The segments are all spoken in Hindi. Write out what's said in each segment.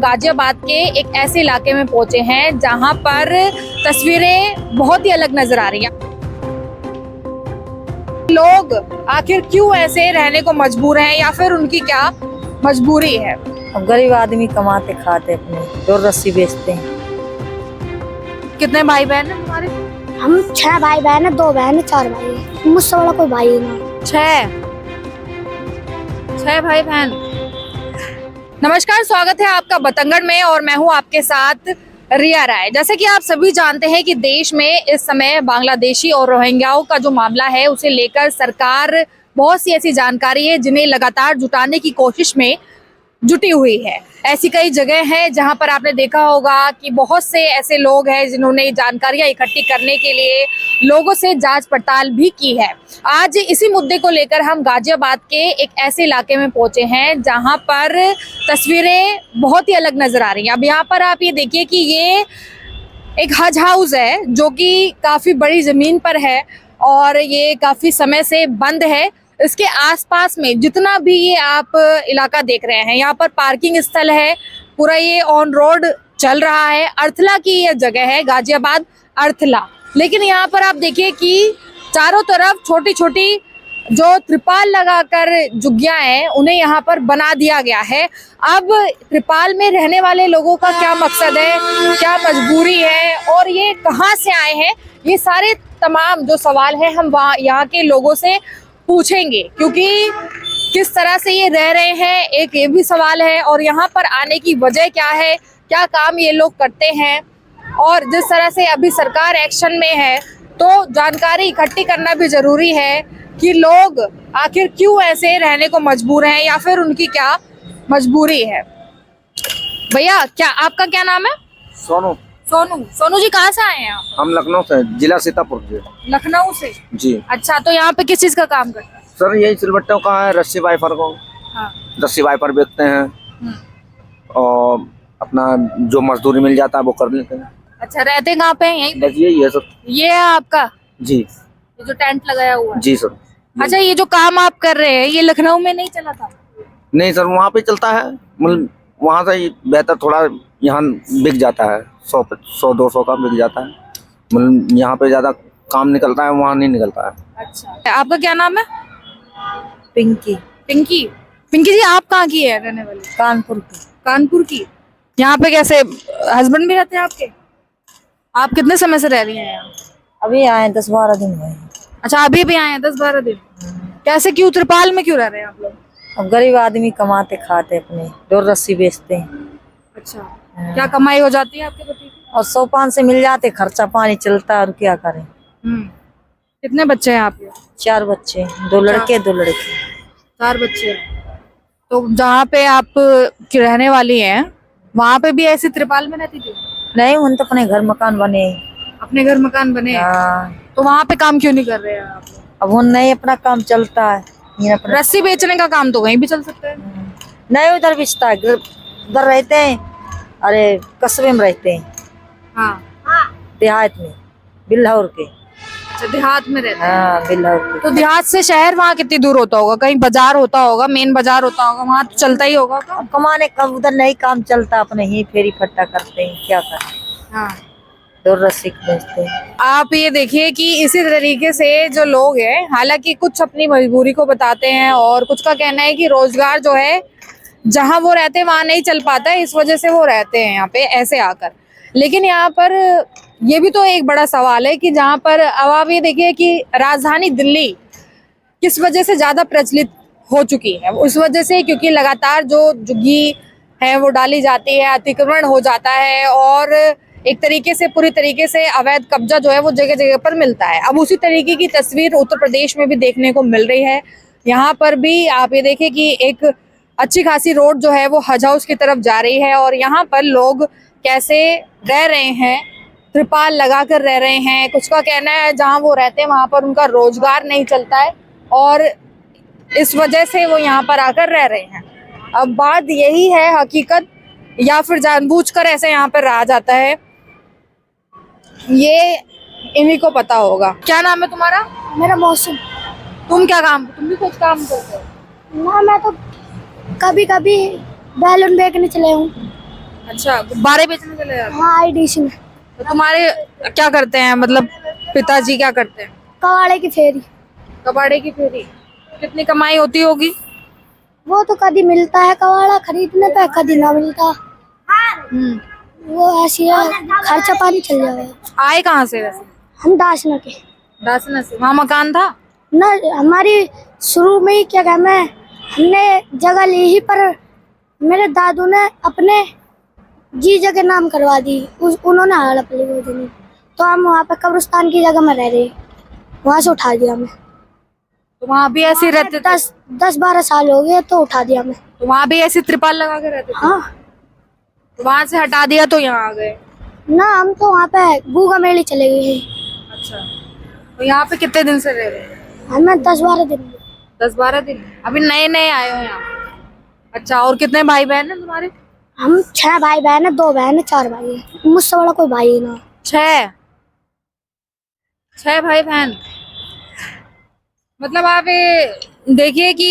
गाजियाबाद के एक ऐसे इलाके में पहुंचे हैं जहां पर तस्वीरें बहुत ही अलग नजर आ रही हैं। लोग आखिर क्यों ऐसे रहने को मजबूर हैं या फिर उनकी क्या मजबूरी है? अब गरीब आदमी कमाते खाते अपने डोर रस्सी बेचते हैं। कितने भाई बहन हैं तुम्हारे? हम 6 भाई बहन है, 2 बहन है, 4 भाई है। मुझसे बड़ा कोई भाई नहीं। 6 भाई बहन। नमस्कार, स्वागत है आपका बतंगड़ में और मैं हूं आपके साथ रिया राय। जैसे कि आप सभी जानते हैं कि देश में इस समय बांग्लादेशी और रोहिंग्याओं का जो मामला है उसे लेकर सरकार बहुत सी ऐसी जानकारी है जिन्हें लगातार जुटाने की कोशिश में जुटी हुई है। ऐसी कई जगह हैं जहां पर आपने देखा होगा कि बहुत से ऐसे लोग हैं जिन्होंने जानकारियां इकट्ठी करने के लिए लोगों से जांच पड़ताल भी की है। आज इसी मुद्दे को लेकर हम गाजियाबाद के एक ऐसे इलाके में पहुंचे हैं जहां पर तस्वीरें बहुत ही अलग नजर आ रही हैं। अब यहाँ पर आप ये देखिए कि ये एक हज हाउस है जो कि काफी बड़ी जमीन पर है और ये काफी समय से बंद है। इसके आसपास में जितना भी ये आप इलाका देख रहे हैं, यहाँ पर पार्किंग स्थल है, पूरा ये ऑन रोड चल रहा है। अर्थला की ये जगह है, गाजियाबाद अर्थला। लेकिन यहाँ पर आप देखिए कि चारों तरफ छोटी छोटी जो त्रिपाल लगाकर झुग्गियां हैं उन्हें यहाँ पर बना दिया गया है। अब त्रिपाल में रहने वाले लोगों का क्या मकसद है, क्या मजबूरी है और ये कहाँ से आए हैं, ये सारे तमाम जो सवाल है हम यहाँ के लोगों से पूछेंगे, क्योंकि किस तरह से ये रह रहे हैं एक ये भी सवाल है और यहाँ पर आने की वजह क्या है, क्या काम ये लोग करते हैं। और जिस तरह से अभी सरकार एक्शन में है तो जानकारी इकट्ठी करना भी जरूरी है कि लोग आखिर क्यों ऐसे रहने को मजबूर हैं या फिर उनकी क्या मजबूरी है। भैया, क्या आपका क्या नाम है? सोनू। सोनू जी, कहाँ से आए हैं आप? हम लखनऊ से, जिला सीतापुर से। लखनऊ से जी। अच्छा, तो यहाँ पे किस चीज का काम करते हैं? सर यही सिलबट्टों का है, रस्सी वाइपर को। हाँ। रस्सी वाइपर बेचते हैं और अपना जो मजदूरी मिल जाता है वो कर लेते हैं। अच्छा, रहते कहाँ पे हैं? यहीं? देखिए ये सब। ये है आपका? जी। ये जो टेंट लगाया हुआ है? जी सर। अच्छा, ये जो काम आप कर रहे हैं ये लखनऊ में नहीं चला था? नहीं सर, वहाँ पे चलता है, मतलब वहाँ से बेहतर थोड़ा यहाँ बिक जाता है, 100-200 का बिक जाता है। मतलब यहाँ पे ज्यादा काम निकलता है, वहाँ नहीं निकलता है। अच्छा, आपका क्या नाम है? पिंकी। पिंकी। पिंकी जी, आप कहाँ की है रहने वाली? कानपुर की। कानपुर की। यहाँ पे कैसे हस्बैंड भी रहते हैं आपके? आप कितने समय से रह रही हैं यहाँ? अभी आए 10-12 दिन हुए हैं। अच्छा, अभी भी आए हैं 10-12 दिन? कैसे, क्यों, त्रिपाल में क्यों रह रहे हैं आप लोग? अब गरीब आदमी कमाते खाते अपने डोर रस्सी बेचते हैं। अच्छा, क्या कमाई हो जाती है आपके पति की? और 100-500 से मिल जाते, खर्चा पानी चलता है और क्या करें। कितने बच्चे हैं आपके? 4 बच्चे, 2 लड़के 2 लड़की। 4 बच्चे। तो जहाँ पे आप रहने वाली हैं वहाँ पे भी ऐसी त्रिपाल में रहती थी? नहीं, उन तो अपने घर मकान बने। अपने घर मकान बने हैं? हाँ। तो वहाँ पे काम क्यों नहीं कर रहे हैं आप? अब उन नहीं, अपना काम चलता है। ये अपना रस्सी बेचने का काम तो कहीं भी चल सकता है। नहीं, उधर बेचता है, उधर रहते हैं, अरे कस्बे में रहते हैं। हाँ। देहात में, बिल्हौर के। अच्छा, देहात में रहते हैं। हाँ, बिल्हौर के। तो देहात से शहर वहाँ कितनी दूर होता होगा? कहीं बाजार होता होगा, मेन बाजार होता होगा, वहाँ तो चलता ही होगा काम। अब कमाने कब उधर नहीं काम चलता, अपने ही फेरी फट्टा करते हैं, क्या करें। हाँ। डोर रस्सी बेचते हैं। आप ये देखिए कि इसी तरीके से जो लोग हैं, हालांकि कुछ अपनी मजबूरी को बताते हैं और कुछ का कहना है कि रोजगार जो है जहां वो रहते हैं वहां नहीं चल पाता है, इस वजह से वो रहते हैं यहाँ पे ऐसे आकर। लेकिन यहाँ पर ये भी तो एक बड़ा सवाल है कि जहाँ पर अब आप ये देखिए कि राजधानी दिल्ली किस वजह से ज्यादा प्रचलित हो चुकी है। उस वजह से क्योंकि लगातार जो झुग्गी है वो डाली जाती है, अतिक्रमण हो जाता है और एक तरीके से पूरी तरीके से अवैध कब्जा जो है वो जगह जगह पर मिलता है। अब उसी तरीके की तस्वीर उत्तर प्रदेश में भी देखने को मिल रही है। यहाँ पर भी आप ये देखिए कि एक अच्छी खासी रोड जो है वो हज हाउस की तरफ जा रही है और यहाँ पर लोग कैसे रह रहे हैं, त्रिपाल लगा कर रह रहे हैं। कुछ का कहना है जहाँ वो रहते हैं वहाँ पर उनका रोजगार नहीं चलता है और इस वजह से वो यहाँ पर आकर रह रहे हैं। अब बात यही है हकीकत या फिर जानबूझकर ऐसे यहाँ पर रहा जाता है, ये इन्हीं को पता होगा। क्या नाम है तुम्हारा? मेरा मौसम। तुम भी कुछ काम करते हो? ना, मैं तो कभी कभी बैलून बेचने चले हूँ। अच्छा, गुब्बारे बेचने चले जाते हाँ आईडीसी में। हो। तो तुम्हारे क्या करते हैं, मतलब पिताजी क्या करते हैं? कबाड़े की फेरी। कबाड़े की फेरी। कितनी कमाई होती होगी? वो तो कभी मिलता है कबाड़ा खरीदने पे, कभी ना मिलता। वो ऐसी है, खर्चा पानी चल जाएगा। आए कहाँ से वैसे? हम दासना के। दासना से। वहाँ मकान था? ना हमारी शुरू में ही क्या कहना है, हमने जगह ली ही, पर मेरे दादू ने अपने जीजा के नाम करवा दी। उन्होंने हड़प ली वो जमीन, तो हम वहाँ पे कब्रिस्तान की जगह में रह रहे, वहाँ से उठा दिया हमें। तो वहाँ भी ऐसे रहते थे? 10-12 साल हो गए तो उठा दिया हमें। तो वहाँ भी ऐसे त्रिपाल लगा के रहते थे? हाँ तो वहाँ से हटा दिया तो यहाँ आ गए? ना, हम तो वहाँ पे गूगा मेली चले गए हैं। अच्छा, तो यहाँ पे कितने दिन से रह रहे हैं? हमें 10-12 दिन। 10-12 दिन? अभी नए नए आए हो यहाँ? अच्छा, और कितने भाई बहन हैं तुम्हारे? हम 6 भाई बहन है, 2 बहन है, 4 भाई है। मुझसे बड़ा कोई भाई ही ना। 6 भाई बहन। मतलब आप ये देखिए कि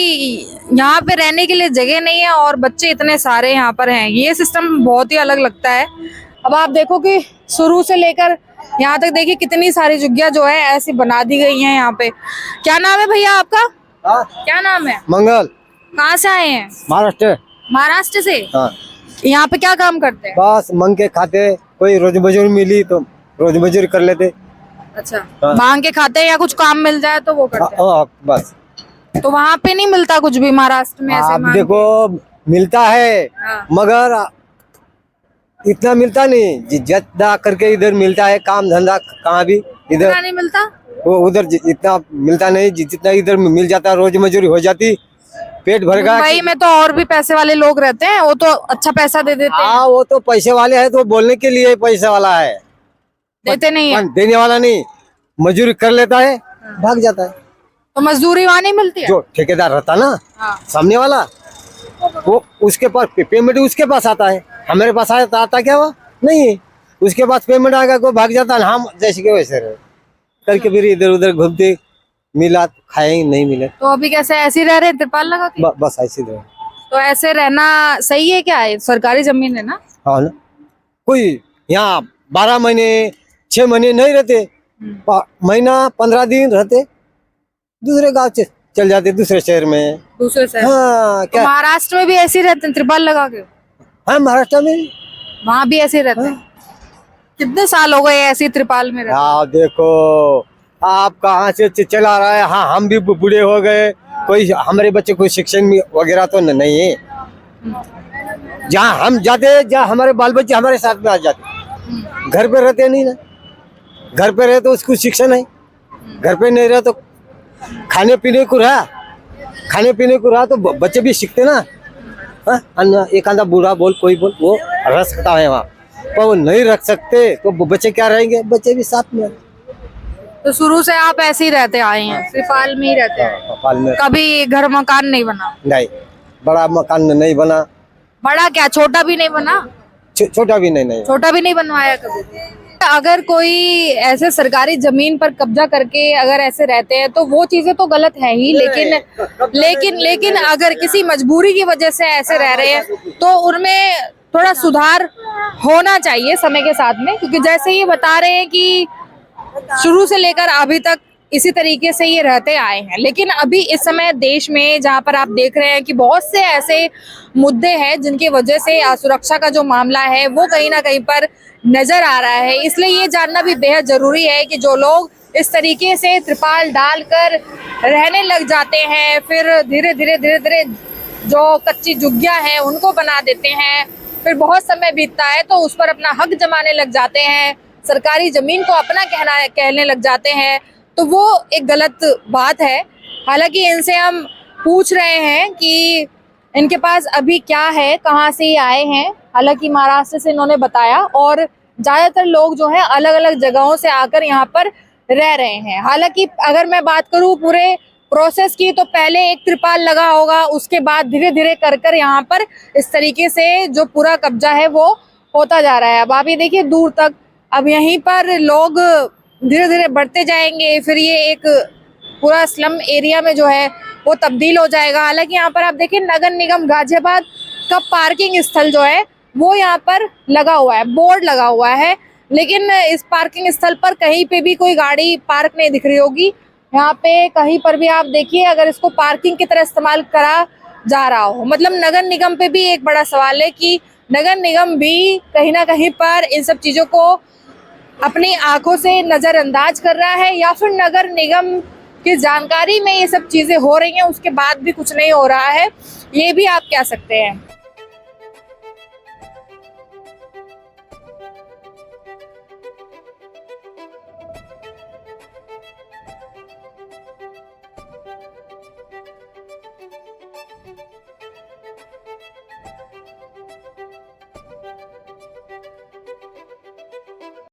यहाँ पे रहने के लिए जगह नहीं है और बच्चे इतने सारे यहाँ पर हैं, ये सिस्टम बहुत ही अलग लगता है। अब आप देखो कि शुरू से लेकर यहाँ तक देखिए कितनी सारी झुग्गियां जो है ऐसी बना दी गई हैं यहाँ पे। क्या नाम है भैया आपका? हाँ, क्या नाम है? मंगल। कहाँ से आए हैं? महाराष्ट्र। महाराष्ट्र से? हाँ, यहाँ पे क्या काम करते हैं? बस मांग के खाते, कोई रोज मजूरी मिली तो रोज मजूरी कर लेते। अच्छा, हाँ। मांग के खाते हैं या कुछ काम मिल जाए तो वो करते हैं? हाँ, बस। तो वहाँ पे नहीं मिलता कुछ भी महाराष्ट्र में ऐसे आप मांग देखो मिलता है, हाँ। मगर इतना मिलता नहीं जितना करके इधर मिलता है। काम धंधा कहाँ भी के? इधर नहीं मिलता? वो उधर इतना मिलता नहीं जितना इधर मिल जाता। रोज मजूरी हो जाती, पेट भर गया। मुंबई में तो और भी पैसे वाले लोग रहते हैं, वो तो अच्छा पैसा दे देते हैं। हाँ, वो तो पैसे वाले है तो बोलने के लिए पैसा वाला है, देते नहीं है? देने वाला नहीं। मजूरी कर लेता है, भाग जाता है। तो मजदूरी वहाँ नहीं मिलती है? जो ठेकेदार रहता ना, हाँ। सामने वाला, वो उसके पास पेमेंट उसके पास आता है। हमारे पास आता क्या वो नहीं, उसके पास पेमेंट आएगा को भाग जाता है। हम जैसे के वैसे रहे करके फिर इधर उधर घूमते, मिला तो खाए, नहीं मिले तो अभी कैसे ऐसे ही रह रहे हैं त्रिपाल लगा के? बस ऐसे रहे। तो ऐसे रहना सही है क्या? है सरकारी जमीन है ना? हाँ ना, कोई यहाँ 12 महीने 6 महीने नहीं रहते, महीना 15 दिन रहते, दूसरे गांव से चल जाते, दूसरे शहर में। दूसरे से? हाँ, तो क्या महाराष्ट्र में भी ऐसे ही रहते हैं त्रिपाल लगा के? हाँ, महाराष्ट्र में वहाँ भी ऐसे ही रहते हैं? कितने साल हो गए ऐसे ही त्रिपाल में रहते? हाँ, देखो आप कहाँ से चला रहा है। हाँ, हम भी बूढ़े हो गए, कोई हमारे बच्चे कोई शिक्षण वगैरह तो नहीं है। जहाँ हम जाते, जहाँ हमारे बाल बच्चे हमारे साथ में आ जाते, घर पे रहते नहीं ना। घर पे रहे तो उसको शिक्षण है, घर पे नहीं रहे तो खाने पीने को रहा, खाने पीने को रहा तो बच्चे भी सीखते ना। हाँ, एक आधा बूढ़ा बोल कोई बोल वो रख सकता है वहाँ, पर वो नहीं रख सकते तो बच्चे क्या रहेंगे, बच्चे भी साथ में। तो शुरू से आप ऐसे ही रहते आए हैं, त्रिपाल में ही रहते हैं? भोपाल में कभी घर मकान नहीं बना? नहीं, बड़ा मकान में नहीं बना। बड़ा क्या, छोटा भी नहीं बना? छोटा भी नहीं। छोटा भी नहीं बनवाया कभी? अगर कोई ऐसे सरकारी जमीन पर कब्जा करके अगर ऐसे रहते हैं तो वो चीजें तो गलत है ही, लेकिन अगर किसी मजबूरी की वजह से ऐसे रह रहे हैं तो उनमें थोड़ा सुधार होना चाहिए समय के साथ में, क्योंकि जैसे ये बता रहे हैं कि शुरू से लेकर अभी तक इसी तरीके से ये रहते आए हैं। लेकिन अभी इस समय देश में जहां पर आप देख रहे हैं कि बहुत से ऐसे मुद्दे हैं जिनकी वजह से सुरक्षा का जो मामला है वो कहीं ना कहीं पर नजर आ रहा है, इसलिए ये जानना भी बेहद जरूरी है कि जो लोग इस तरीके से त्रिपाल डालकर रहने लग जाते हैं, फिर धीरे धीरे जो कच्ची झुग्गियां हैं उनको बना देते हैं, फिर बहुत समय बीतता है तो उस पर अपना हक जमाने लग जाते हैं, सरकारी जमीन को अपना कहने लग जाते हैं, तो वो एक गलत बात है। हालांकि इनसे हम पूछ रहे हैं कि इनके पास अभी क्या है, कहाँ से ये आए हैं। हालांकि महाराष्ट्र से इन्होंने बताया, और ज्यादातर लोग जो हैं अलग अलग जगहों से आकर यहाँ पर रह रहे हैं। हालांकि अगर मैं बात करूँ पूरे प्रोसेस की तो पहले एक त्रिपाल लगा होगा, उसके बाद धीरे धीरे कर यहाँ पर इस तरीके से जो पूरा कब्जा है वो होता जा रहा है। अब आप ये देखिए दूर तक, अब यहीं पर लोग धीरे धीरे बढ़ते जाएंगे, फिर ये एक पूरा स्लम एरिया में जो है वो तब्दील हो जाएगा। हालांकि यहाँ पर आप देखिए नगर निगम गाजियाबाद का पार्किंग स्थल जो है वो यहाँ पर लगा हुआ है, बोर्ड लगा हुआ है, लेकिन इस पार्किंग स्थल पर कहीं पे भी कोई गाड़ी पार्क नहीं दिख रही होगी। यहाँ पे कहीं पर भी आप देखिए, अगर इसको पार्किंग की तरह इस्तेमाल करा जा रहा हो, मतलब नगर निगम पे भी एक बड़ा सवाल है कि नगर निगम भी कहीं ना कहीं पर इन सब चीजों को अपनी आंखों से नजरअंदाज कर रहा है, या फिर नगर निगम की जानकारी में ये सब चीजें हो रही हैं उसके बाद भी कुछ नहीं हो रहा है। ये भी आप कह सकते हैं।